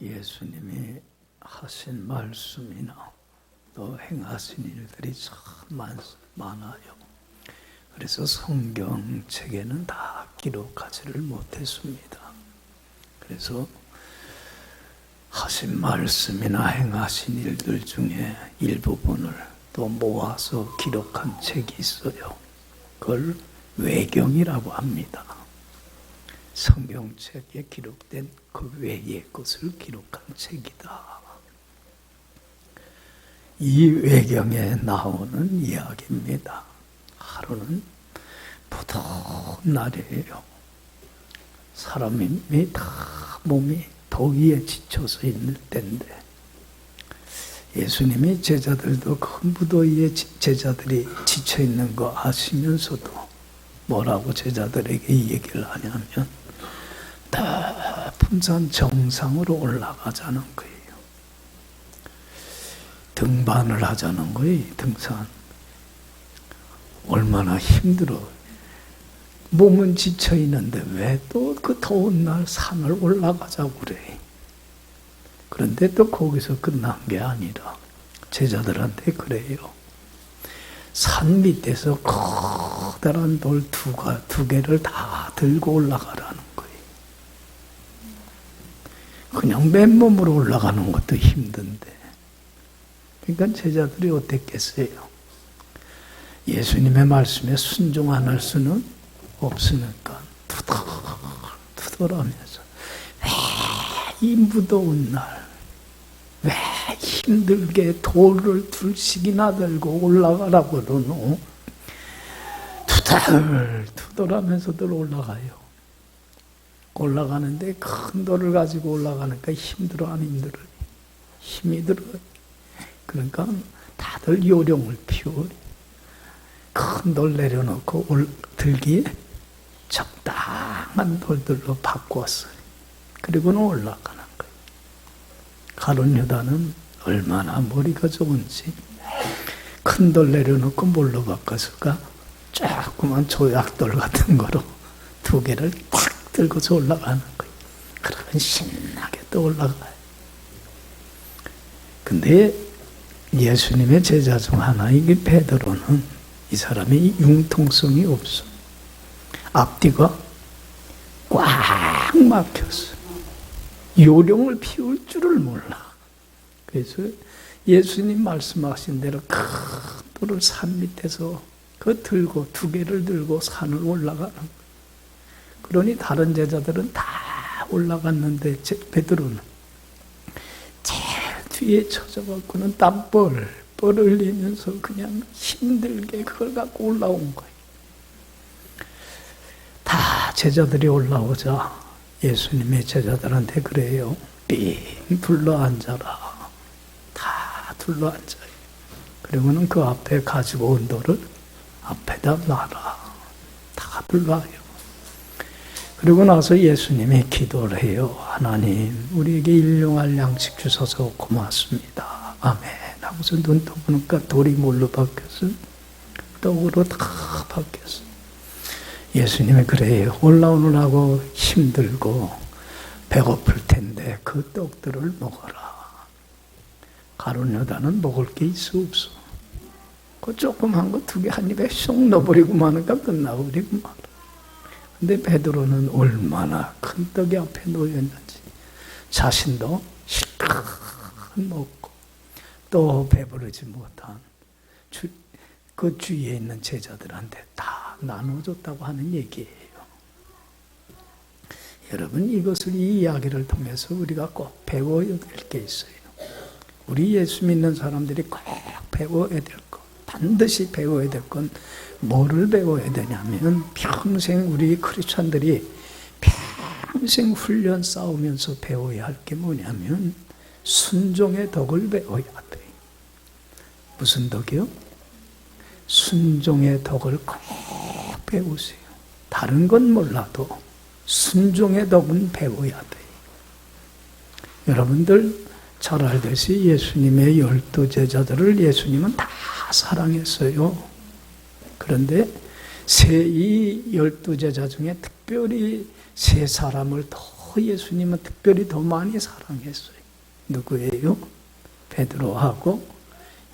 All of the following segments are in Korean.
예수님이 하신 말씀이나 또 행하신 일들이 참 많아요. 그래서 성경책에는 다 기록하지를 못했습니다. 그래서 하신 말씀이나 행하신 일들 중에 일부분을 또 모아서 기록한 책이 있어요. 그걸 외경이라고 합니다. 성경책에 기록된 그 외의 것을 기록한 책이다. 이 외경에 나오는 이야기입니다. 하루는 부드러운 날이에요. 사람이 다 몸이 더위에 지쳐서 있는 때인데 예수님이 제자들도 그 무더위에 제자들이 지쳐 있는 거 아시면서도 뭐라고 제자들에게 이 얘기를 하냐면 높은 산 정상으로 올라가자는 거예요. 등반을 하자는 거예요. 등산. 얼마나 힘들어. 몸은 지쳐 있는데 왜 또 그 더운 날 산을 올라가자고 그래. 그런데 또 거기서 끝난 게 아니라 제자들한테 그래요. 산 밑에서 커다란 돌 두 개를 다 들고 올라가라는 거예요. 그냥 맨몸으로 올라가는 것도 힘든데. 그러니까 제자들이 어땠겠어요? 예수님의 말씀에 순종 안 할 수는 없으니까 투덜하면서 왜 이 무더운 날, 왜 힘들게 돌을 둘씩이나 들고 올라가라고 그러노? 투덜하면서들 올라가요. 올라가는데 큰 돌을 가지고 올라가니까 힘들어 안 힘들어요? 힘이 들어요. 그러니까 다들 요령을 피워요. 큰 돌 내려놓고 들기에 적당한 돌들로 바꿨어요. 그리고는 올라가는 거예요. 가룟 유다는 얼마나 머리가 좋은지 큰 돌 내려놓고 뭘로 바꿨을까? 조그만 조약돌 같은 거로 두 개를 탁 들고서 올라가는 거예요. 그러면 신나게 또 올라가요. 근데 예수님의 제자 중 하나인 베드로는 이 사람이 융통성이 없어. 앞뒤가 꽉 막혔어. 요령을 피울 줄을 몰라. 그래서 예수님 말씀하신 대로 큰 돌을 산 밑에서 그 들고 두 개를 들고 산을 올라가는 거예요. 그러니 다른 제자들은 다 올라갔는데 베드로는 제일 뒤에 쳐져갖고는 땀 뻘뻘 흘리면서 그냥 힘들게 그걸 갖고 올라온 거예요. 다 제자들이 올라오자 예수님의 제자들한테 그래요. 삥 둘러앉아라. 다 둘러앉아요. 그리고는 그 앞에 가지고 온 돌을 앞에다 놔라. 다 둘러요. 그리고 나서 예수님이 기도를 해요. 하나님, 우리에게 일용할 양식 주셔서 고맙습니다. 아멘. 하고서 눈 떠보니까 돌이 뭘로 바뀌었어? 떡으로 다 바뀌었어. 예수님이 그래요. 올라오느라고 힘들고 배고플 텐데 그 떡들을 먹어라. 가룟 유다는 먹을 게 있어 없어? 그 조그만 거 두 개 한 입에 쏙 넣어버리고 마니까 끝나버리고 말아. 근데 베드로는 얼마나 큰 떡이 앞에 놓여있는지 자신도 실컷 먹고 또 배부르지 못한 그 주위에 있는 제자들한테 다 나눠줬다고 하는 얘기예요. 여러분, 이것을 이 이야기를 통해서 우리가 꼭 배워야 될 게 있어요. 우리 예수 믿는 사람들이 꼭 배워야 될 것, 반드시 배워야 될 건 뭐를 배워야 되냐면 평생 우리 크리스찬들이 평생 훈련 싸우면서 배워야 할 게 뭐냐면 순종의 덕을 배워야 돼. 무슨 덕이요? 순종의 덕을 꼭 배우세요. 다른 건 몰라도 순종의 덕은 배워야 돼. 여러분들 잘 알듯이 예수님의 12제자들을 예수님은 다 사랑했어요. 그런데 이 12제자 중에 특별히 세 사람을 더 예수님은 특별히 더 많이 사랑했어요. 누구예요? 베드로하고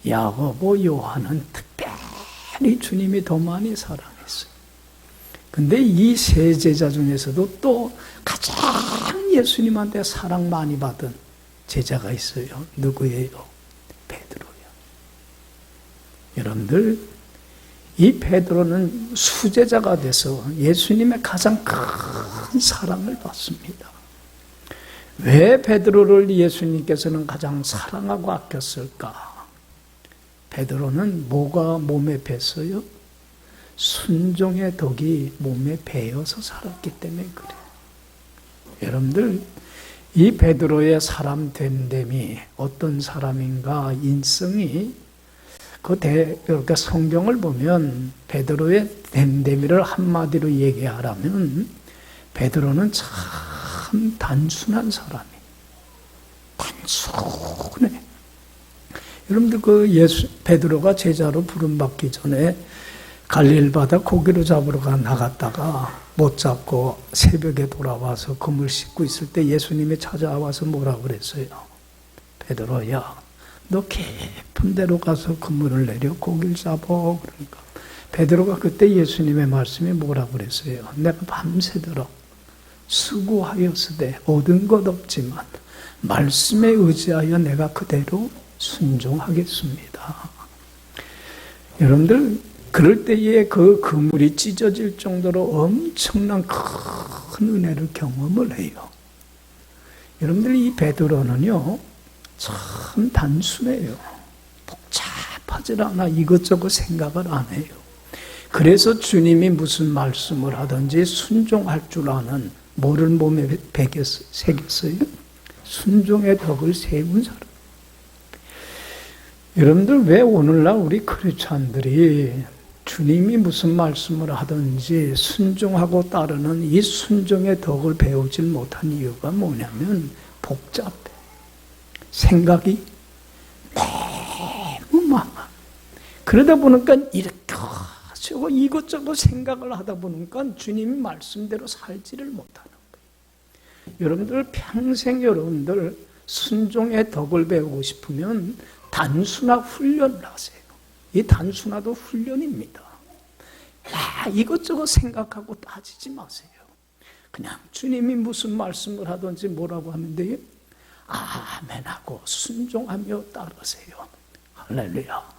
야고보, 요한은 특별히 주님이 더 많이 사랑했어요. 근데 이 세 제자 중에서도 또 가장 예수님한테 사랑 많이 받은 제자가 있어요. 누구예요? 베드로요. 여러분들, 이 베드로는 수제자가 돼서 예수님의 가장 큰 사랑을 받습니다. 왜 베드로를 예수님께서는 가장 사랑하고 아꼈을까? 베드로는 뭐가 몸에 뱄어요? 순종의 덕이 몸에 배어서 살았기 때문에 그래요. 여러분들, 이 베드로의 사람 됨됨이 어떤 사람인가, 인성이 그러니까 성경을 보면 베드로의 됨됨이를 한마디로 얘기하라면 베드로는 참 단순한 사람이에요. 단순해. 여러분들 베드로가 제자로 부름받기 전에 갈릴리 바다 고기를 잡으러 나갔다가 못 잡고 새벽에 돌아와서 그물 씻고 있을 때 예수님이 찾아와서 뭐라고 그랬어요? 베드로야, 너 깊은 데로 가서 그물을 내려 고기를 잡어. 그러니까 베드로가 그때 예수님의 말씀이 뭐라고 그랬어요? 내가 밤새도록 수고하였으되 얻은 것 없지만 말씀에 의지하여 내가 그대로 순종하겠습니다. 여러분들, 그럴 때에 그 그물이 찢어질 정도로 엄청난 큰 은혜를 경험을 해요. 여러분들, 이 베드로는요 참 단순해요. 복잡하지 않아. 이것저것 생각을 안 해요. 그래서 주님이 무슨 말씀을 하든지 순종할 줄 아는, 뭐를 몸에 새겼어요? 순종의 덕을 세운 사람. 여러분들, 왜 오늘날 우리 크리스찬들이 주님이 무슨 말씀을 하든지 순종하고 따르는 이 순종의 덕을 배우질 못한 이유가 뭐냐면 복잡해. 생각이 너무 많아. 그러다 보니까 이렇게 저거 이것저것 생각을 하다 보니까 주님이 말씀대로 살지를 못하는 거예요. 여러분들, 평생 여러분들 순종의 덕을 배우고 싶으면 단순한 훈련을 하세요. 이 단순화도 훈련입니다. 이것저것 생각하고 따지지 마세요. 그냥 주님이 무슨 말씀을 하든지 뭐라고 하면 돼요? 아멘하고 순종하며 따르세요. 할렐루야.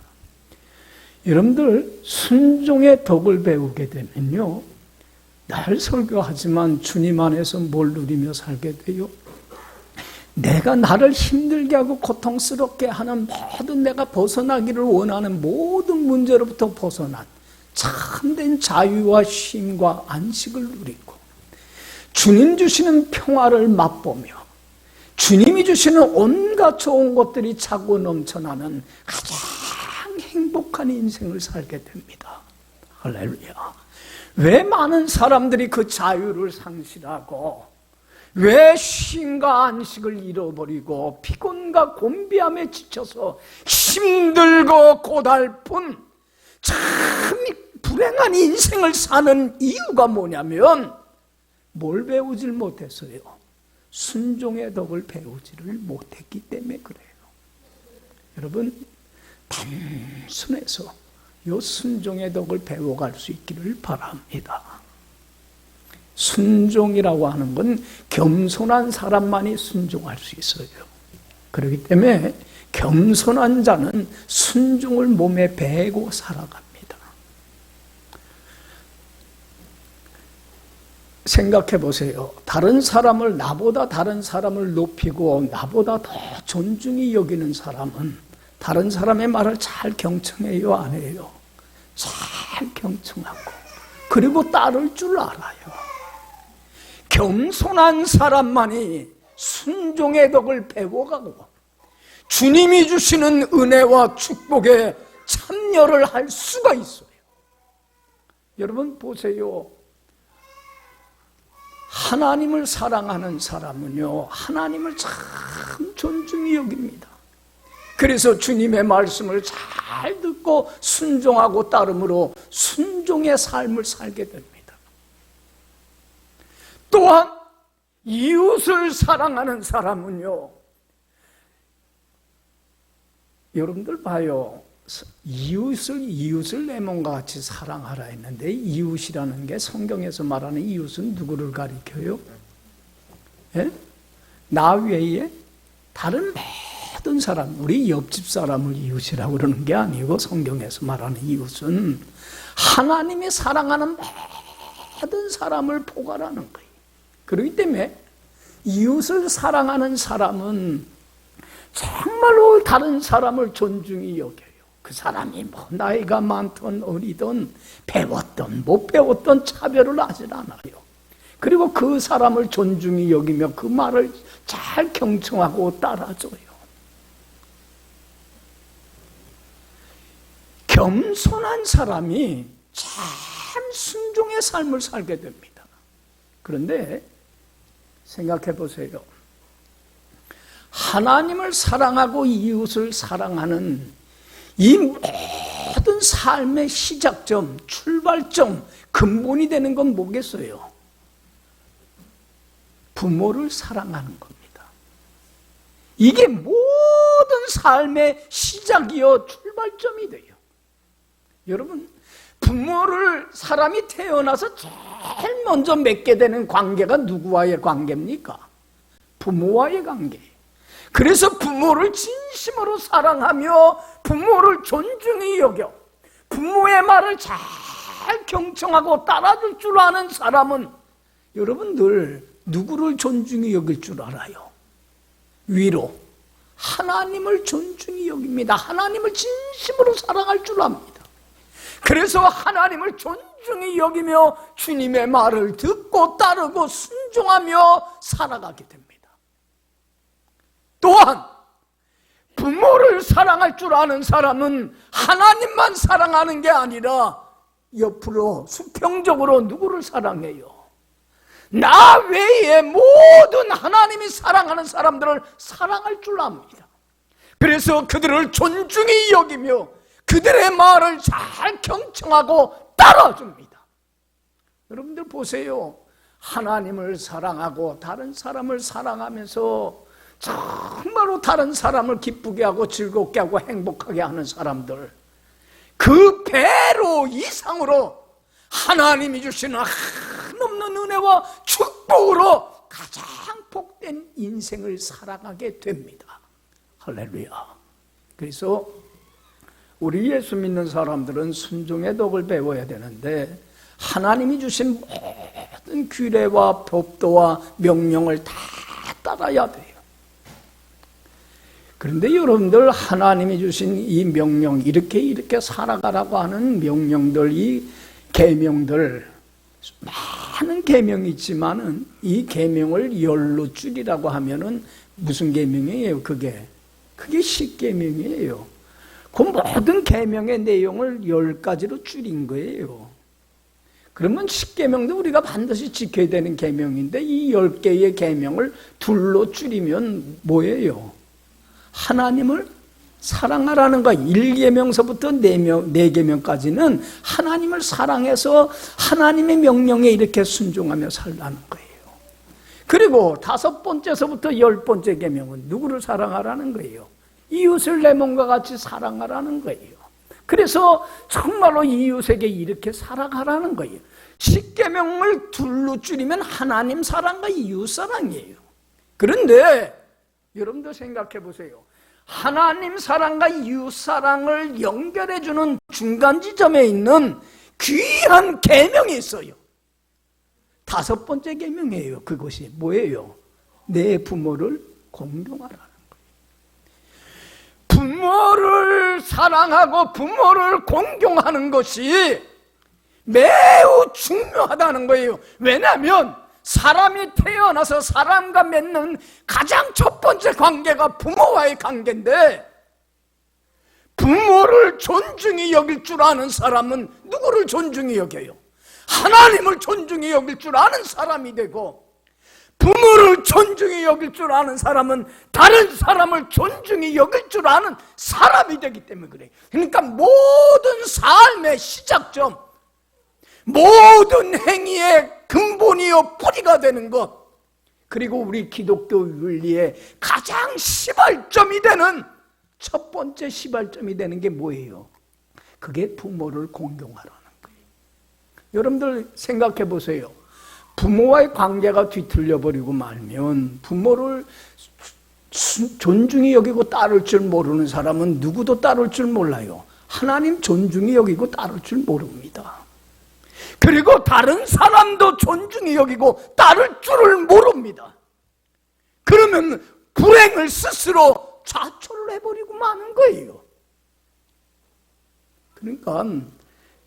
여러분들, 순종의 덕을 배우게 되면요, 날 설교하지만 주님 안에서 뭘 누리며 살게 돼요? 내가 나를 힘들게 하고 고통스럽게 하는 모든, 내가 벗어나기를 원하는 모든 문제로부터 벗어난 참된 자유와 쉼과 안식을 누리고 주님 주시는 평화를 맛보며 주님이 주시는 온갖 좋은 것들이 차고 넘쳐나는 가장 행복한 인생을 살게 됩니다. 할렐루야. 왜 많은 사람들이 그 자유를 상실하고 왜 쉼과 안식을 잃어버리고 피곤과 곤비함에 지쳐서 힘들고 고달픈 참 불행한 인생을 사는 이유가 뭐냐면 뭘 배우질 못했어요? 순종의 덕을 배우지를 못했기 때문에 그래요. 여러분, 단순해서 이 순종의 덕을 배워갈 수 있기를 바랍니다. 순종이라고 하는 건 겸손한 사람만이 순종할 수 있어요. 그렇기 때문에 겸손한 자는 순종을 몸에 배고 살아갑니다. 생각해 보세요. 나보다 다른 사람을 높이고 나보다 더 존중히 여기는 사람은 다른 사람의 말을 잘 경청해요, 안 해요? 잘 경청하고 그리고 따를 줄 알아요. 겸손한 사람만이 순종의 덕을 배워가고 주님이 주시는 은혜와 축복에 참여를 할 수가 있어요. 여러분 보세요. 하나님을 사랑하는 사람은요, 하나님을 참 존중히 여깁니다. 그래서 주님의 말씀을 잘 듣고 순종하고 따름으로 순종의 삶을 살게 됩니다. 또한 이웃을 사랑하는 사람은요, 여러분들 봐요. 이웃을 내 몸과 같이 사랑하라 했는데, 이웃이라는 게 성경에서 말하는 이웃은 누구를 가리켜요? 예? 나 외에 다른 모든 사람, 우리 옆집 사람을 이웃이라고 그러는 게 아니고, 성경에서 말하는 이웃은 하나님이 사랑하는 모든 사람을 포괄하는 거예요. 그렇기 때문에 이웃을 사랑하는 사람은 정말로 다른 사람을 존중히 여겨요. 그 사람이 뭐 나이가 많든 어리든 배웠든 못 배웠든 차별을 하질 않아요. 그리고 그 사람을 존중히 여기며 그 말을 잘 경청하고 따라줘요. 겸손한 사람이 참 순종의 삶을 살게 됩니다. 그런데 생각해 보세요. 하나님을 사랑하고 이웃을 사랑하는 이 모든 삶의 시작점, 출발점, 근본이 되는 건 뭐겠어요? 부모를 사랑하는 겁니다. 이게 모든 삶의 시작이요, 출발점이 돼요. 여러분, 부모를 사람이 태어나서 제일 먼저 맺게 되는 관계가 누구와의 관계입니까? 부모와의 관계. 그래서 부모를 진심으로 사랑하며 부모를 존중히 여겨 부모의 말을 잘 경청하고 따라줄 줄 아는 사람은 여러분들 누구를 존중히 여길 줄 알아요? 위로 하나님을 존중히 여깁니다. 하나님을 진심으로 사랑할 줄 압니다. 그래서 하나님을 존중히 여기며 주님의 말을 듣고 따르고 순종하며 살아가게 됩니다. 또한 부모를 사랑할 줄 아는 사람은 하나님만 사랑하는 게 아니라 옆으로 수평적으로 누구를 사랑해요? 나 외에 모든 하나님이 사랑하는 사람들을 사랑할 줄 압니다. 그래서 그들을 존중히 여기며 그들의 말을 잘 경청하고 따라줍니다. 여러분들 보세요. 하나님을 사랑하고 다른 사람을 사랑하면서 정말로 다른 사람을 기쁘게 하고 즐겁게 하고 행복하게 하는 사람들, 그 배로 이상으로 하나님이 주시는 한없는 은혜와 축복으로 가장 복된 인생을 살아가게 됩니다. 할렐루야. 그래서 우리 예수 믿는 사람들은 순종의 덕을 배워야 되는데, 하나님이 주신 모든 규례와 법도와 명령을 다 따라야 돼요. 그런데 여러분들, 하나님이 주신 이 명령, 이렇게 살아가라고 하는 명령들, 이 계명들, 많은 계명이 있지만은 이 계명을 열로 줄이라고 하면은 무슨 계명이에요? 그게 10계명이에요. 그 모든 계명의 내용을 10가지로 줄인 거예요. 그러면 10계명도 우리가 반드시 지켜야 되는 계명인데, 이 10개의 계명을 둘로 줄이면 뭐예요? 하나님을 사랑하라는 거. 1계명서부터 4계명까지는 하나님을 사랑해서 하나님의 명령에 이렇게 순종하며 살라는 거예요. 그리고 5번째서부터 10번째 계명은 누구를 사랑하라는 거예요? 이웃을 내 몸과 같이 사랑하라는 거예요. 그래서 정말로 이웃에게 이렇게 살아가라는 거예요. 10계명을 둘로 줄이면 하나님 사랑과 이웃 사랑이에요. 그런데 여러분도 생각해 보세요. 하나님 사랑과 이웃 사랑을 연결해주는 중간 지점에 있는 귀한 계명이 있어요. 5번째 계명이에요. 그것이 뭐예요? 내 부모를 공경하라는 거예요. 부모를 사랑하고 부모를 공경하는 것이 매우 중요하다는 거예요. 왜냐하면 사람이 태어나서 사람과 맺는 가장 첫 번째 관계가 부모와의 관계인데, 부모를 존중히 여길 줄 아는 사람은 누구를 존중히 여겨요? 하나님을 존중히 여길 줄 아는 사람이 되고, 부모를 존중히 여길 줄 아는 사람은 다른 사람을 존중히 여길 줄 아는 사람이 되기 때문에 그래요. 그러니까 모든 삶의 시작점, 모든 행위의 근본이요 뿌리가 되는 것, 그리고 우리 기독교 윤리의 가장 시발점이 되는 첫 번째 시발점이 되는 게 뭐예요? 그게 부모를 공경하라는 거예요. 여러분들 생각해 보세요. 부모와의 관계가 뒤틀려 버리고 말면 부모를 존중히 여기고 따를 줄 모르는 사람은 누구도 따를 줄 몰라요. 하나님 존중히 여기고 따를 줄 모릅니다. 그리고 다른 사람도 존중히 여기고 따를 줄을 모릅니다. 그러면 불행을 스스로 자초를 해버리고 마는 거예요. 그러니까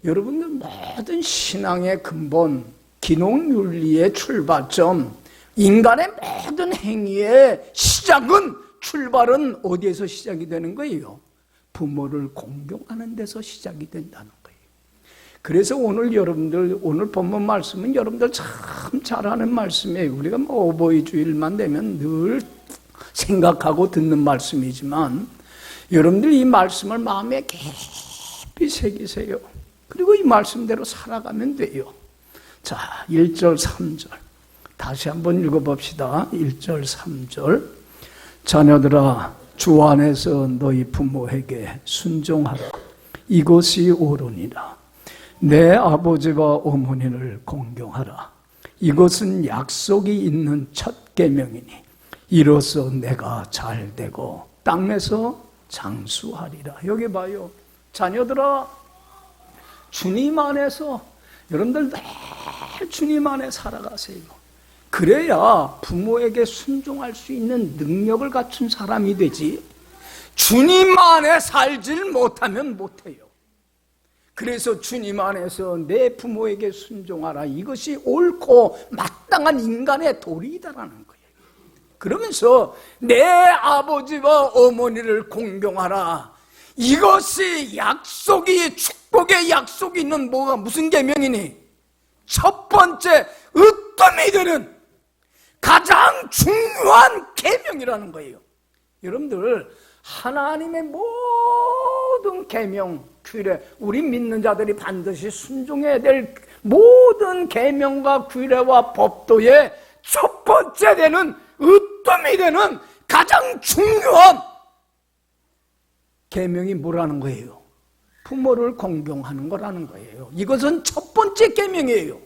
여러분들 모든 신앙의 근본, 기농윤리의 출발점, 인간의 모든 행위의 시작은, 출발은 어디에서 시작이 되는 거예요? 부모를 공경하는 데서 시작이 된다는 거예요. 그래서 오늘 여러분들, 오늘 본문 말씀은 여러분들 참 잘하는 말씀이에요. 우리가 뭐 어버이 주일만 되면 늘 생각하고 듣는 말씀이지만 여러분들 이 말씀을 마음에 깊이 새기세요. 그리고 이 말씀대로 살아가면 돼요. 자, 1절 3절 다시 한번 읽어봅시다. 1절 3절 자녀들아 주 안에서 너희 부모에게 순종하라. 이것이 옳으니라. 내 아버지와 어머니를 공경하라. 이것은 약속이 있는 첫 계명이니 이로써 내가 잘되고 땅에서 장수하리라. 여기 봐요. 자녀들아 주님 안에서 여러분들 늘 주님 안에 살아가세요. 그래야 부모에게 순종할 수 있는 능력을 갖춘 사람이 되지 주님 안에 살질 못하면 못해요. 그래서 주님 안에서 내 부모에게 순종하라. 이것이 옳고 마땅한 인간의 도리이다라는 거예요. 그러면서 내 아버지와 어머니를 공경하라. 이것이 약속이, 축복의 약속이 있는 뭐가 무슨 계명이니? 첫 번째 으뜸이 되는 가장 중요한 계명이라는 거예요. 여러분들 하나님의 모든 계명, 규례, 우리 믿는 자들이 반드시 순종해야 될 모든 계명과 규례와 법도의 첫 번째 되는 으뜸이 되는 가장 중요한 계명이 뭐라는 거예요? 부모를 공경하는 거라는 거예요. 이것은 첫 번째 계명이에요.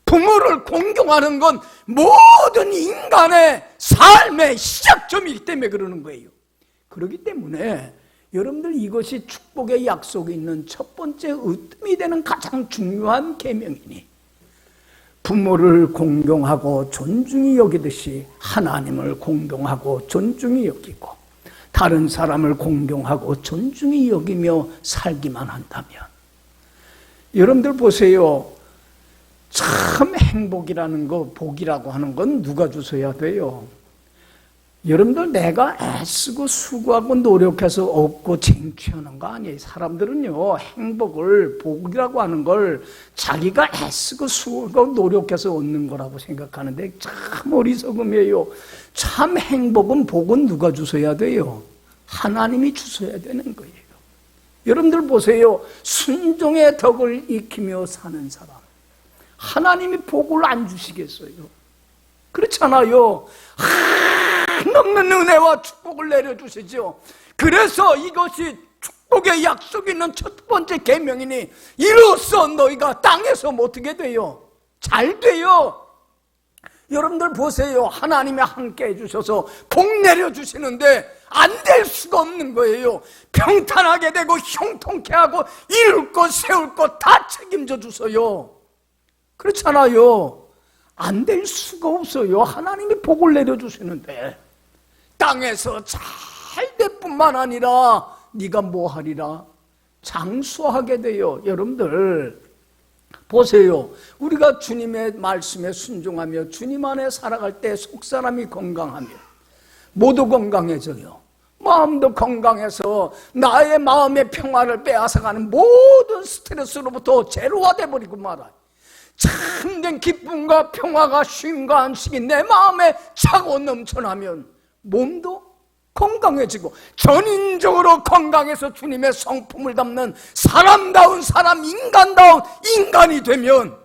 부모를 공경하는 건 모든 인간의 삶의 시작점이기 때문에 그러는 거예요. 그렇기 때문에 여러분들 이것이 축복의 약속이 있는 첫 번째 으뜸이 되는 가장 중요한 계명이니 부모를 공경하고 존중히 여기듯이 하나님을 공경하고 존중히 여기고 다른 사람을 공경하고 존중히 여기며 살기만 한다면 여러분들 보세요. 참 행복이라는 거, 복이라고 하는 건 누가 주셔야 돼요? 여러분들 내가 애쓰고 수고하고 노력해서 얻고 쟁취하는 거 아니에요. 사람들은요 행복을, 복이라고 하는 걸 자기가 애쓰고 수고하고 노력해서 얻는 거라고 생각하는데 참 어리석음이에요. 참 행복은, 복은 누가 주셔야 돼요? 하나님이 주셔야 되는 거예요. 여러분들 보세요. 순종의 덕을 익히며 사는 사람, 하나님이 복을 안 주시겠어요? 그렇잖아요. 한없는 은혜와 축복을 내려주시죠. 그래서 이것이 축복의 약속이 있는 첫 번째 계명이니 이로써 너희가 땅에서 어떻게 돼요? 잘 돼요. 여러분들 보세요. 하나님이 함께 해주셔서 복 내려주시는데 안 될 수가 없는 거예요. 평탄하게 되고 형통케 하고 이룰 것 세울 것 다 책임져 주세요. 그렇잖아요. 안 될 수가 없어요. 하나님이 복을 내려주시는데 땅에서 잘 될 뿐만 아니라 네가 뭐 하리라? 장수하게 돼요. 여러분들 보세요. 우리가 주님의 말씀에 순종하며 주님 안에 살아갈 때 속사람이 건강하며 모두 건강해져요. 마음도 건강해서 나의 마음의 평화를 빼앗아가는 모든 스트레스로부터 제로화돼 버리고 말아요. 참된 기쁨과 평화가 쉼과 안식이 내 마음에 차고 넘쳐나면 몸도 건강해지고 전인적으로 건강해서 주님의 성품을 담는 사람다운 사람, 인간다운 인간이 되면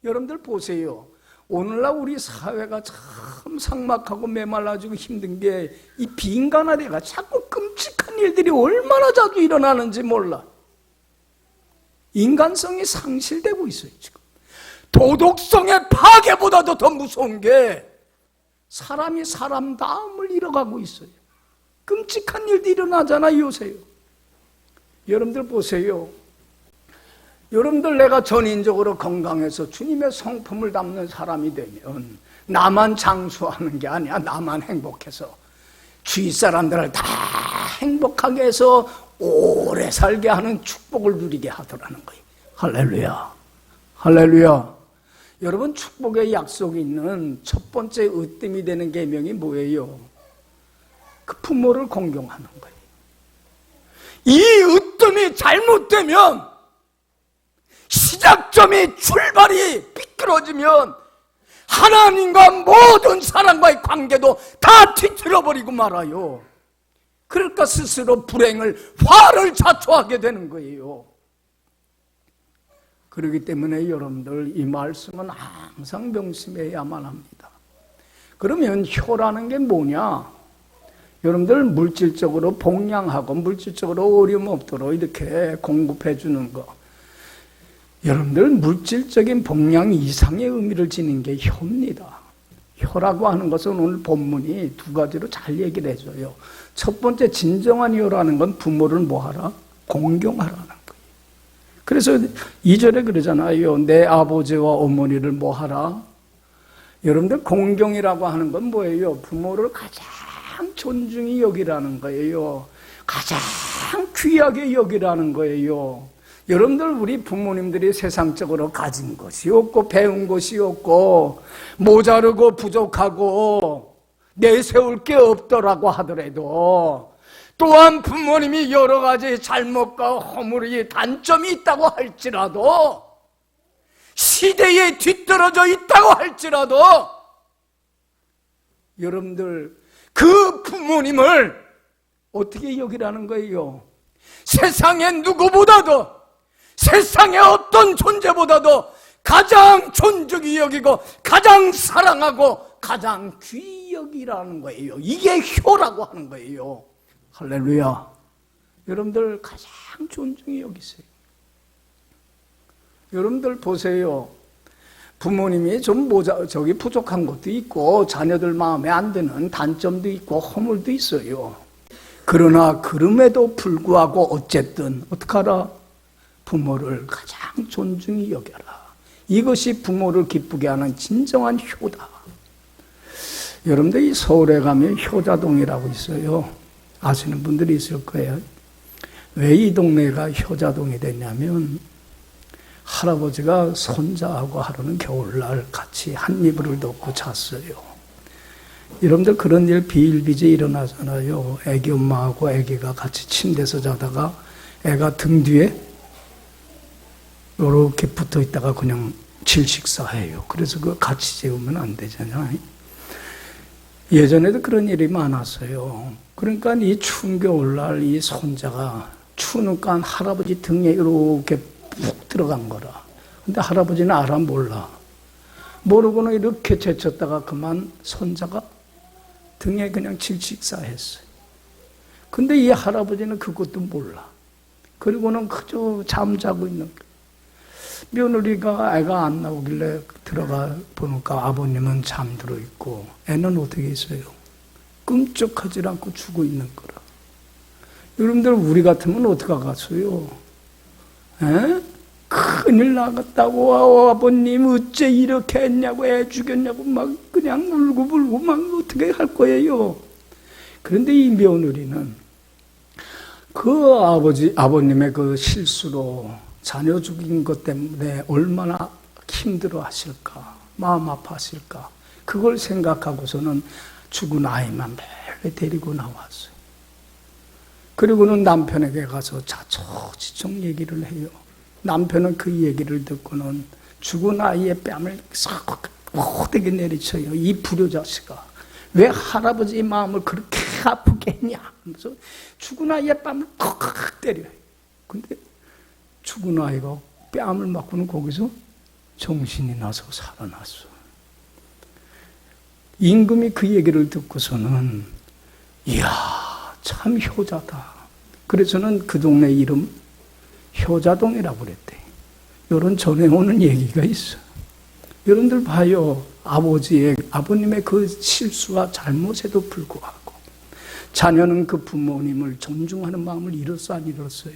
여러분들 보세요. 오늘날 우리 사회가 참 삭막하고 메말라지고 힘든 게 이 빈간화돼가 자꾸 끔찍한 일들이 얼마나 자주 일어나는지 몰라. 인간성이 상실되고 있어요, 지금. 도덕성의 파괴보다도 더 무서운 게 사람이 사람다움을 잃어가고 있어요. 끔찍한 일도 일어나잖아요, 요새요. 여러분들 보세요. 여러분들 내가 전인적으로 건강해서 주님의 성품을 담는 사람이 되면 나만 장수하는 게 아니야. 나만 행복해서 주위 사람들을 다 행복하게 해서 오래 살게 하는 축복을 누리게 하더라는 거예요. 할렐루야. 할렐루야. 여러분, 축복의 약속이 있는 첫 번째 으뜸이 되는 계명이 뭐예요? 그 부모를 공경하는 거예요. 이 으뜸이 잘못되면, 시작점이 출발이 삐뚤어지면 하나님과 모든 사람과의 관계도 다 뒤틀어버리고 말아요. 그러니까 스스로 불행을, 화를 자초하게 되는 거예요. 그렇기 때문에 여러분들 이 말씀은 항상 명심해야만 합니다. 그러면 효라는 게 뭐냐? 여러분들 물질적으로 복양하고 물질적으로 어려움 없도록 이렇게 공급해 주는 거. 여러분들 물질적인 복양 이상의 의미를 지닌 게 효입니다. 효라고 하는 것은 오늘 본문이 두 가지로 잘 얘기를 해줘요. 첫 번째 진정한 효라는 건 부모를 뭐하라? 공경하라는 거예요. 그래서 2절에 그러잖아요. 내 아버지와 어머니를 뭐하라? 여러분들 공경이라고 하는 건 뭐예요? 부모를 가장 존중히 여기라는 거예요. 가장 귀하게 여기라는 거예요. 여러분들 우리 부모님들이 세상적으로 가진 것이 없고 배운 것이 없고 모자르고 부족하고 내세울 게 없더라고 하더라도 또한 부모님이 여러 가지 잘못과 허물이 단점이 있다고 할지라도 시대에 뒤떨어져 있다고 할지라도 여러분들 그 부모님을 어떻게 여기라는 거예요? 세상의 누구보다도 세상의 어떤 존재보다도 가장 존중히 여기고 가장 사랑하고 가장 귀히 여기라는 거예요. 이게 효라고 하는 거예요. 할렐루야. 여러분들 가장 존중히 여기세요. 여러분들 보세요. 부모님이 좀 부족한 것도 있고 자녀들 마음에 안 드는 단점도 있고 허물도 있어요. 그러나 그럼에도 불구하고 어쨌든 어떡하라? 부모를 가장 존중히 여겨라. 이것이 부모를 기쁘게 하는 진정한 효다. 여러분들 이 서울에 가면 효자동이라고 있어요. 아시는 분들이 있을 거예요. 왜 이 동네가 효자동이 됐냐면 할아버지가 손자하고 하루는 겨울날 같이 한 이불을 덮고 잤어요. 여러분들 그런 일 비일비재 일어나잖아요. 애기 엄마하고 애기가 같이 침대에서 자다가 애가 등 뒤에 이렇게 붙어 있다가 그냥 질식사해요. 그래서 그거 같이 재우면 안 되잖아요. 예전에도 그런 일이 많았어요. 그러니까 이 추운 겨울날 이 손자가 추우니까 할아버지 등에 이렇게 푹 들어간 거라. 근데 할아버지는 알아 몰라. 모르고는 이렇게 제쳤다가 그만 손자가 등에 그냥 질식사했어요. 근데 이 할아버지는 그것도 몰라. 그리고는 그저 잠자고 있는 거예요. 며느리가 애가 안 나오길래 들어가 보니까 아버님은 잠들어 있고 애는 어떻게 있어요? 끔찍하지 않고 죽어 있는 거라. 여러분들 우리 같으면 어떡하겠어요? 에? 큰일 나갔다고 아버님 어째 이렇게 했냐고 애 죽였냐고 막 그냥 울고 불고 막 어떻게 할 거예요? 그런데 이 며느리는 그 아버님의 그 실수로 자녀 죽인 것 때문에 얼마나 힘들어 하실까, 마음 아파하실까, 그걸 생각하고서는 죽은 아이만 매일 데리고 나왔어요. 그리고는 남편에게 가서 자초지종 얘기를 해요. 남편은 그 얘기를 듣고는 죽은 아이의 뺨을 싹 호되게 내리쳐요. 이 불효자식아, 왜 할아버지의 마음을 그렇게 아프게 했냐 하면서 죽은 아이의 뺨을 콕 때려요. 근데 죽은 아이가 뺨을 맞고는 거기서 정신이 나서 살아났어. 임금이 그 얘기를 듣고서는 이야, 참 효자다. 그래서는 그 동네 이름 효자동이라고 그랬대. 이런 전해오는 얘기가 있어. 여러분들 봐요. 아버님의 그 실수와 잘못에도 불구하고 자녀는 그 부모님을 존중하는 마음을 잃었어, 안 잃었어요?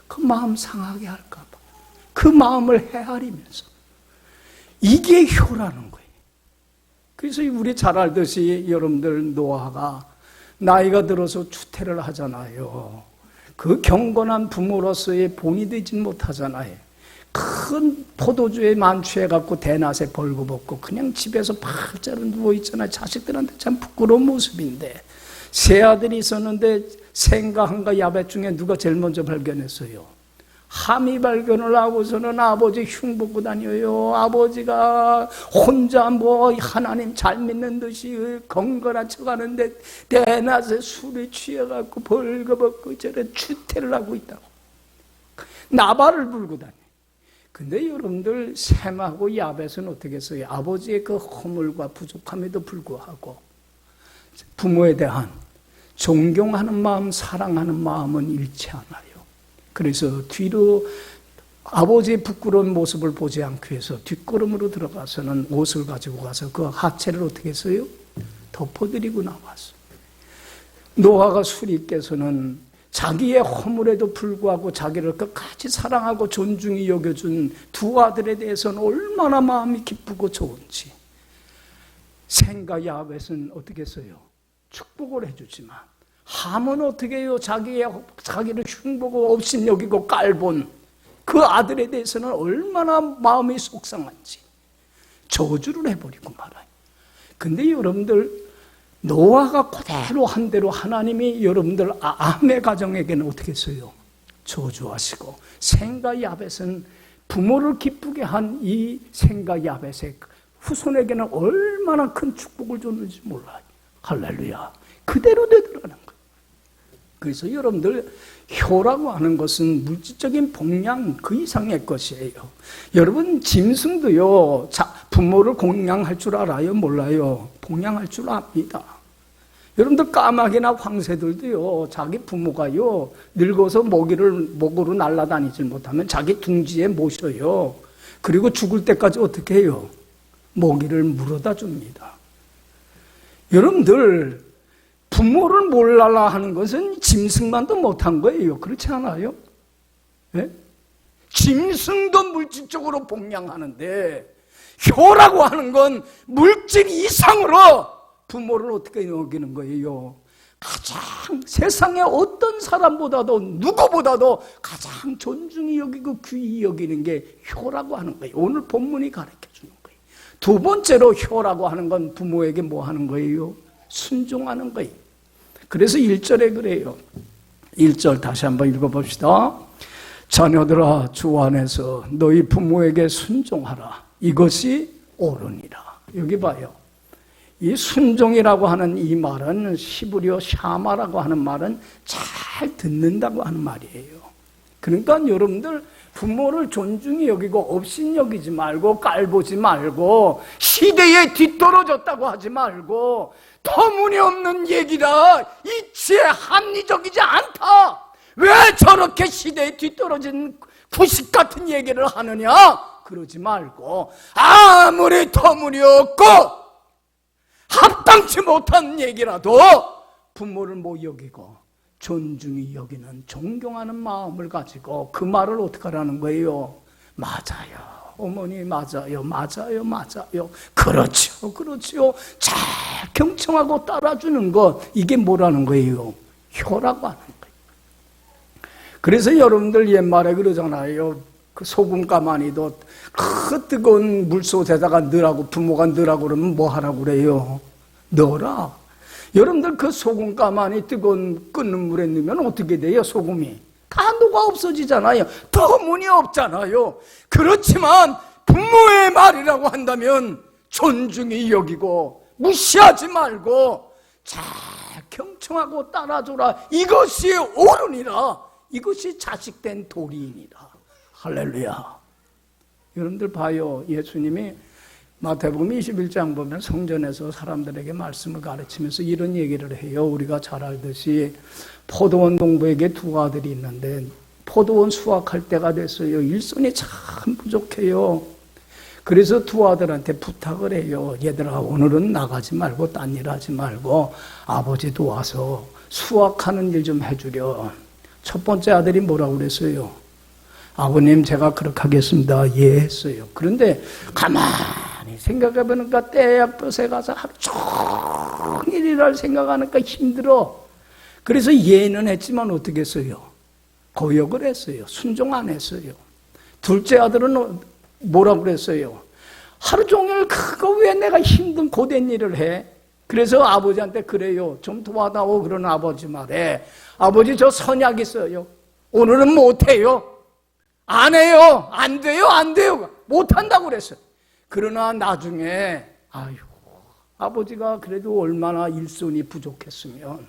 그 마음 상하게 할까봐 그 마음을 헤아리면서, 이게 효라는 거예요. 그래서 우리 잘 알듯이 여러분들 노아가 나이가 들어서 추태를 하잖아요. 그 경건한 부모로서의 본이 되진 못하잖아요. 큰 포도주에 만취해갖고 대낮에 벌거벗고 그냥 집에서 팔자로 누워있잖아요. 자식들한테 참 부끄러운 모습인데, 세 아들이 있었는데 생과 한과 야벳 중에 누가 제일 먼저 발견했어요? 함이 발견을 하고서는 아버지 흉보고 다녀요. 아버지가 혼자 하나님 잘 믿는 듯이 건건한 척하는데 대낮에 술에 취해갖고 벌거벗고 저래 추태를 하고 있다고. 나발을 불고 다녀요. 근데 여러분들 셈하고 야벳은 어떻게 했어요? 아버지의 그 허물과 부족함에도 불구하고 부모에 대한 존경하는 마음, 사랑하는 마음은 잃지 않아요. 그래서 뒤로 아버지의 부끄러운 모습을 보지 않기 위해서 뒷걸음으로 들어가서는 옷을 가지고 가서 그 하체를 어떻게 했어요? 덮어드리고 나왔어요. 노아가 술이 깨서는 자기의 허물에도 불구하고 자기를 끝까지 사랑하고 존중히 여겨준 두 아들에 대해서는 얼마나 마음이 기쁘고 좋은지. 셈과 야벳은 어떻게 했어요? 축복을 해주지만 함은 어떻게 해요? 자기를 흉보고 없인 여기고 깔본 그 아들에 대해서는 얼마나 마음이 속상한지 저주를 해버리고 말아요. 근데 여러분들, 노아가 그대로 한 대로 하나님이 여러분들 암의 가정에게는 어떻게 했어요? 저주하시고, 셈과 야벳은 부모를 기쁘게 한 이 셈과 야벳의 후손에게는 얼마나 큰 축복을 줬는지 몰라요. 할렐루야. 그대로 되더라는 거예요. 그래서 여러분들, 효라고 하는 것은 물질적인 복양 그 이상의 것이에요. 여러분, 짐승도요, 부모를 공양할 줄 알아요? 몰라요? 봉양할 줄 압니다. 여러분들, 까마귀나 황새들도요, 자기 부모가요, 늙어서 목으로 날아다니질 못하면 자기 둥지에 모셔요. 그리고 죽을 때까지 어떻게 해요? 먹이를 물어다 줍니다. 여러분들, 부모를 몰라라 하는 것은 짐승만도 못한 거예요. 그렇지 않아요? 네? 짐승도 물질적으로 봉양하는데, 효라고 하는 건 물질 이상으로 부모를 어떻게 여기는 거예요? 가장 세상의 어떤 사람보다도, 누구보다도 가장 존중히 여기고 귀히 여기는 게 효라고 하는 거예요. 오늘 본문이 가르쳐 주는 거예요. 두 번째로 효라고 하는 건 부모에게 뭐 하는 거예요? 순종하는 거예요. 그래서 1절에 그래요. 1절 다시 한번 읽어봅시다. 자녀들아, 주 안에서 너희 부모에게 순종하라. 이것이 옳으니라. 여기 봐요. 이 순종이라고 하는 이 말은 히브리어 샤마라고 하는 말은 잘 듣는다고 하는 말이에요. 그러니까 여러분들, 부모를 존중히 여기고 업신 여기지 말고 깔보지 말고 시대에 뒤떨어졌다고 하지 말고 터무니없는 얘기라, 이치에 합리적이지 않다, 왜 저렇게 시대에 뒤떨어진 구식 같은 얘기를 하느냐, 그러지 말고 아무리 터무니없고 합당치 못한 얘기라도 부모를 못 여기고 존중히 여기는, 존경하는 마음을 가지고 그 말을 어떻게 하라는 거예요? 맞아요, 어머니 맞아요, 맞아요, 맞아요, 그렇죠, 그렇죠, 잘 경청하고 따라주는 것, 이게 뭐라는 거예요? 효라고 하는 거예요. 그래서 여러분들 옛말에 그러잖아요. 그 소금 가마니도 그 뜨거운 물솥에다가 넣으라고, 부모가 넣으라고 그러면 뭐 하라고 그래요? 넣어라. 여러분들, 그 소금 가마니 뜨거운 끓는 물에 넣으면 어떻게 돼요? 소금이 다 녹아 없어지잖아요. 터무니없잖아요. 그렇지만 부모의 말이라고 한다면 존중히 여기고 무시하지 말고 잘 경청하고 따라줘라. 이것이 옳으니라. 이것이 자식된 도리이니라. 할렐루야. 여러분들 봐요. 예수님이 마태복음 21장 보면 성전에서 사람들에게 말씀을 가르치면서 이런 얘기를 해요. 우리가 잘 알듯이 포도원 농부에게 두 아들이 있는데 포도원 수확할 때가 됐어요. 일손이 참 부족해요. 그래서 두 아들한테 부탁을 해요. 얘들아, 오늘은 나가지 말고 딴 일 하지 말고 아버지 도와서 수확하는 일 좀 해주려. 첫 번째 아들이 뭐라고 그랬어요? 아버님, 제가 그렇게 하겠습니다. 예 했어요. 그런데 가만히 생각해 보니까 떼약볕에 가서 하루 종일 일할 생각하니까 힘들어. 그래서 예는 했지만 어떻게 했어요? 거역을 했어요. 순종 안 했어요. 둘째 아들은 뭐라고 그랬어요? 하루 종일 그거 왜 내가 힘든 고된 일을 해? 그래서 아버지한테 그래요. 좀 도와다오. 그러는 아버지 말에 아버지 저 선약 있어요. 오늘은 못해요. 안 해요. 안 돼요. 안 돼요. 못한다고 그랬어요. 그러나 나중에 아유, 아버지가 그래도 얼마나 일손이 부족했으면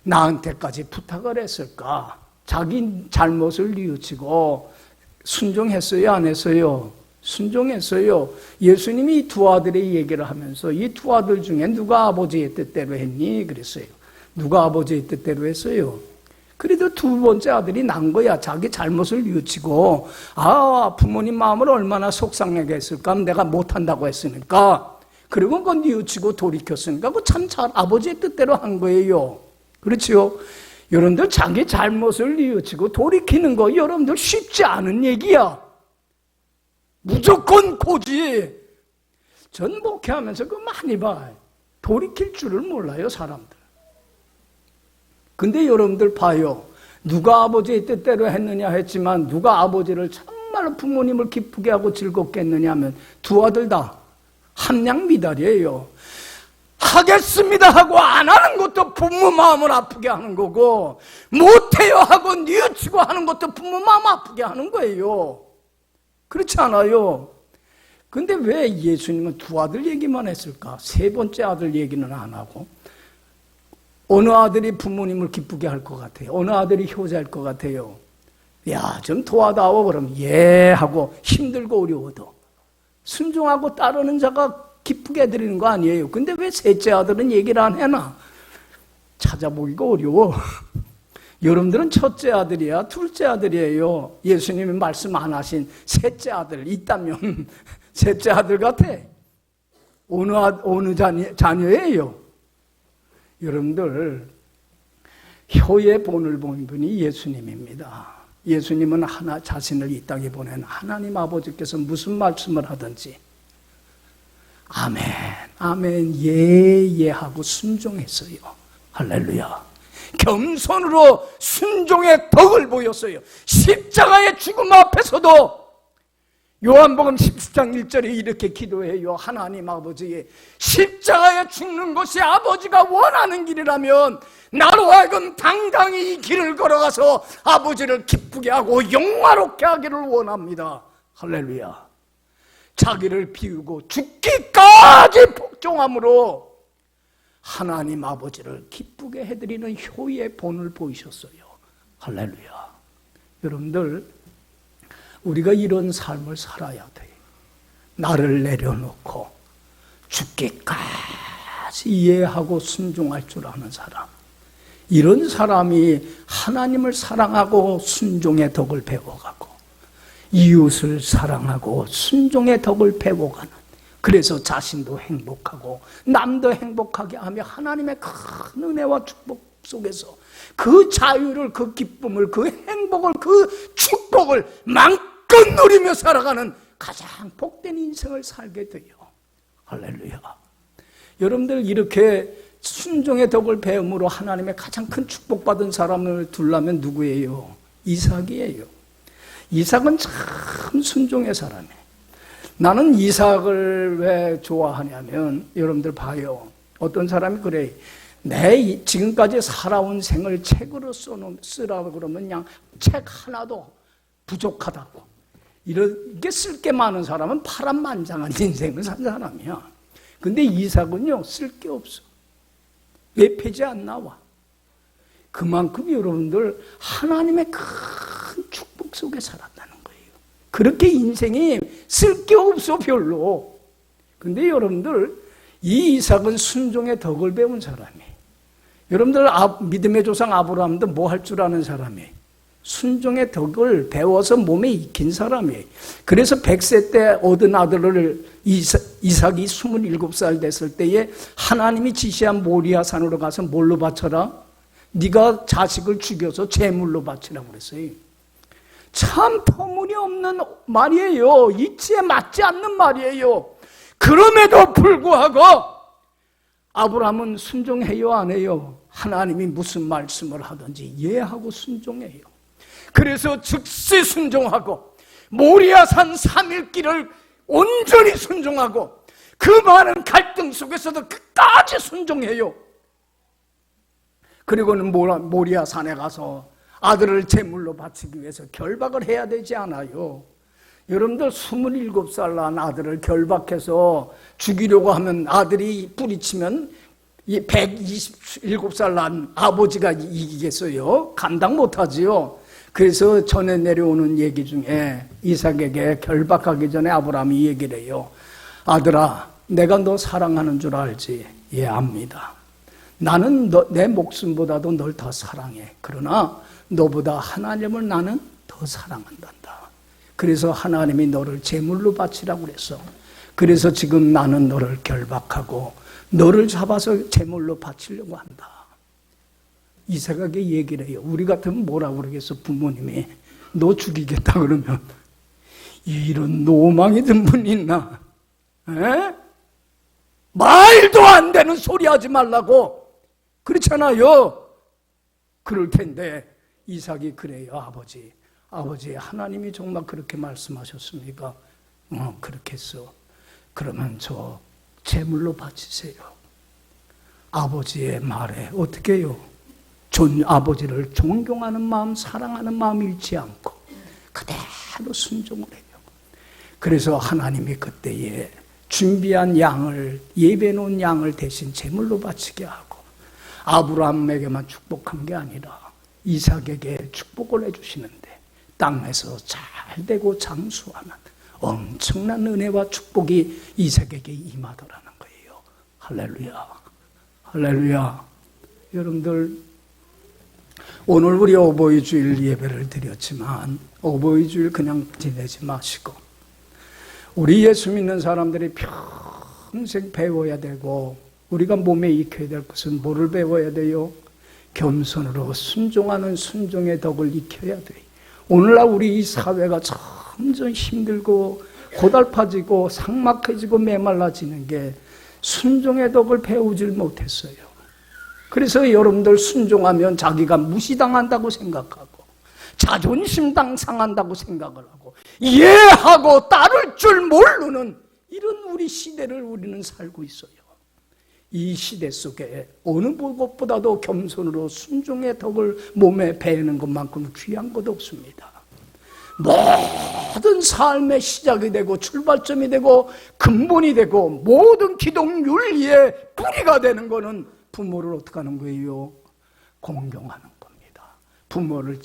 나한테까지 부탁을 했을까? 자기 잘못을 뉘우치고 순종했어요? 안 했어요? 순종했어요. 예수님이 이 두 아들의 얘기를 하면서 이 두 아들 중에 누가 아버지의 뜻대로 했니? 그랬어요. 누가 아버지의 뜻대로 했어요? 그래도 두 번째 아들이 난 거야. 자기 잘못을 뉘우치고 부모님 마음을 얼마나 속상하게 했을까? 내가 못한다고 했으니까. 그리고 그건 뉘우치고 돌이켰으니까 그 참 잘 아버지의 뜻대로 한 거예요. 그렇지요? 여러분들 자기 잘못을 뉘우치고 돌이키는 거 여러분들 쉽지 않은 얘기야. 무조건 고지. 전 목회하면서 그거 많이 봐요. 돌이킬 줄을 몰라요, 사람들. 근데 여러분들 봐요. 누가 아버지의 뜻대로 했느냐 했지만 누가 아버지를 정말로 부모님을 기쁘게 하고 즐겁게 했느냐 하면 두 아들 다 함량미달이에요. 하겠습니다 하고 안 하는 것도 부모 마음을 아프게 하는 거고 못해요 하고 뉘우치고 하는 것도 부모 마음 아프게 하는 거예요. 그렇지 않아요? 근데 왜 예수님은 두 아들 얘기만 했을까? 세 번째 아들 얘기는 안 하고 어느 아들이 부모님을 기쁘게 할 것 같아요? 어느 아들이 효자일 것 같아요? 야, 좀 도와다오. 그럼 예 하고 힘들고 어려워도 순종하고 따르는 자가 기쁘게 해드리는 거 아니에요? 근데 왜 셋째 아들은 얘기를 안 해나? 찾아보기가 어려워. 여러분들은 첫째 아들이야, 둘째 아들이에요. 예수님이 말씀 안 하신 셋째 아들 있다면 셋째 아들 같아. 어느 자녀예요? 여러분들 효의 본을 본 분이 예수님입니다. 예수님은 자신을 이 땅에 보낸 하나님 아버지께서 무슨 말씀을 하든지 아멘, 아멘, 예 하고 순종했어요. 할렐루야. 겸손으로 순종의 덕을 보였어요. 십자가의 죽음 앞에서도 요한복음 10장 1절에 이렇게 기도해요. 하나님 아버지, 십자가에 죽는 것이 아버지가 원하는 길이라면 나로 하여금 당당히 이 길을 걸어가서 아버지를 기쁘게 하고 영화롭게 하기를 원합니다. 할렐루야. 자기를 비우고 죽기까지 복종함으로 하나님 아버지를 기쁘게 해드리는 효의 본을 보이셨어요. 할렐루야. 여러분들, 우리가 이런 삶을 살아야 돼. 나를 내려놓고 죽기까지 이해하고 순종할 줄 아는 사람. 이런 사람이 하나님을 사랑하고 순종의 덕을 배워가고 이웃을 사랑하고 순종의 덕을 배워가는, 그래서 자신도 행복하고 남도 행복하게 하며 하나님의 큰 은혜와 축복 속에서 그 자유를, 그 기쁨을, 그 행복을, 그 축복을 마음껏 누리며 살아가는 가장 복된 인생을 살게 돼요. 할렐루야. 여러분들 이렇게 순종의 덕을 배움으로 하나님의 가장 큰 축복받은 사람을 두려면 누구예요? 이삭이에요. 이삭은 참 순종의 사람이에요. 나는 이삭을 왜 좋아하냐면, 여러분들 봐요. 어떤 사람이 그래. 내 지금까지 살아온 생을 책으로 쓰라고 그러면 그냥 책 하나도 부족하다고. 이렇게 쓸 게 많은 사람은 파란만장한 인생을 산 사람이야. 근데 이삭은요, 쓸 게 없어. 몇 페이지 안 나와. 그만큼 여러분들 하나님의 큰 축복 속에 살았다는 거예요. 그렇게 인생이 쓸 게 없어, 별로. 근데 여러분들, 이 이삭은 순종의 덕을 배운 사람이에요. 여러분들 믿음의 조상 아브라함도 뭐 할 줄 아는 사람이에요? 순종의 덕을 배워서 몸에 익힌 사람이에요. 그래서 100세 때 얻은 아들을 이삭이 27살 됐을 때에 하나님이 지시한 모리아 산으로 가서 뭘로 바쳐라? 네가 자식을 죽여서 제물로 바치라고 그랬어요. 참 터무니없는 말이에요. 이치에 맞지 않는 말이에요. 그럼에도 불구하고 아브라함은 순종해요, 안 해요? 하나님이 무슨 말씀을 하든지 이해하고 순종해요. 그래서 즉시 순종하고 모리아산 3일 길을 온전히 순종하고 그 많은 갈등 속에서도 끝까지 순종해요. 그리고는 모리아산에 가서 아들을 제물로 바치기 위해서 결박을 해야 되지 않아요? 여러분들 27살 난 아들을 결박해서 죽이려고 하면 아들이 뿌리치면 이 127살 난 아버지가 이기겠어요? 감당 못하지요. 그래서 전에 내려오는 얘기 중에 이삭에게 결박하기 전에 아브라함이 얘기를 해요. 아들아, 내가 너 사랑하는 줄 알지? 예, 압니다. 나는 내 목숨보다도 널 더 사랑해. 그러나 너보다 하나님을 나는 더 사랑한단다. 그래서 하나님이 너를 제물로 바치라고 그랬어. 그래서 지금 나는 너를 결박하고 너를 잡아서 제물로 바치려고 한다. 이삭에게 얘기를 해요. 우리 같으면 뭐라고 그러겠어? 부모님이 너 죽이겠다 그러면 이런 노망이 든 분이 있나? 에? 말도 안 되는 소리 하지 말라고 그렇잖아요. 그럴 텐데 이삭이 그래요. 아버지 하나님이 정말 그렇게 말씀하셨습니까? 그렇게 했어. 그러면 저 제물로 바치세요. 아버지의 말에 어떻게 해요? 아버지를 존경하는 마음, 사랑하는 마음 잃지 않고 그대로 순종을 해요. 그래서 하나님이 그때에 준비한 양을, 예배해 놓은 양을 대신 제물로 바치게 하고 아브라함에게만 축복한 게 아니라 이삭에게 축복을 해주시는데 땅에서 잘 되고 장수하는 엄청난 은혜와 축복이 이삭에게 임하더라는 거예요. 할렐루야, 할렐루야. 여러분들, 오늘 우리 어버이 주일 예배를 드렸지만 어버이 주일 그냥 지내지 마시고 우리 예수 믿는 사람들이 평생 배워야 되고 우리가 몸에 익혀야 될 것은 뭐를 배워야 돼요? 겸손으로 순종하는 순종의 덕을 익혀야 돼요. 오늘날 우리 이 사회가 점점 힘들고 고달파지고 삭막해지고 메말라지는 게 순종의 덕을 배우질 못했어요. 그래서 여러분들 순종하면 자기가 무시당한다고 생각하고 자존심 상한다고 생각을 하고 이해하고 따를 줄 모르는 이런 우리 시대를 우리는 살고 있어요. 이 시대 속에 어느 것보다도 겸손으로 순종의 덕을 몸에 배우는 것만큼 귀한 것 없습니다. 모든 삶의 시작이 되고 출발점이 되고 근본이 되고 모든 기독 윤리의 뿌리가 되는 것은 부모를 어떻게 하는 거예요? 공경하는 겁니다. 부모를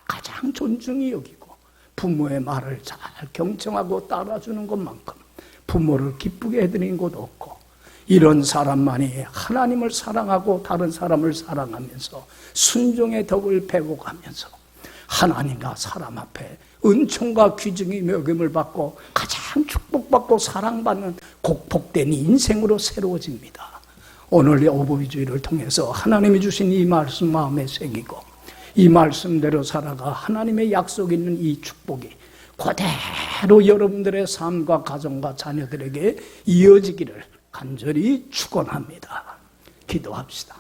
가장 존중히 여기고 부모의 말을 잘 경청하고 따라주는 것만큼 부모를 기쁘게 해드리는 것 없고 이런 사람만이 하나님을 사랑하고 다른 사람을 사랑하면서 순종의 덕을 배워가면서 하나님과 사람 앞에 은총과 귀중히 여김을 받고 가장 축복받고 사랑받는 복된 인생으로 새로워집니다. 오늘 어버이 주일을 통해서 하나님이 주신 이 말씀 마음에 새기고 이 말씀대로 살아가 하나님의 약속 있는 이 축복이 그대로 여러분들의 삶과 가정과 자녀들에게 이어지기를 간절히 축원합니다. 기도합시다.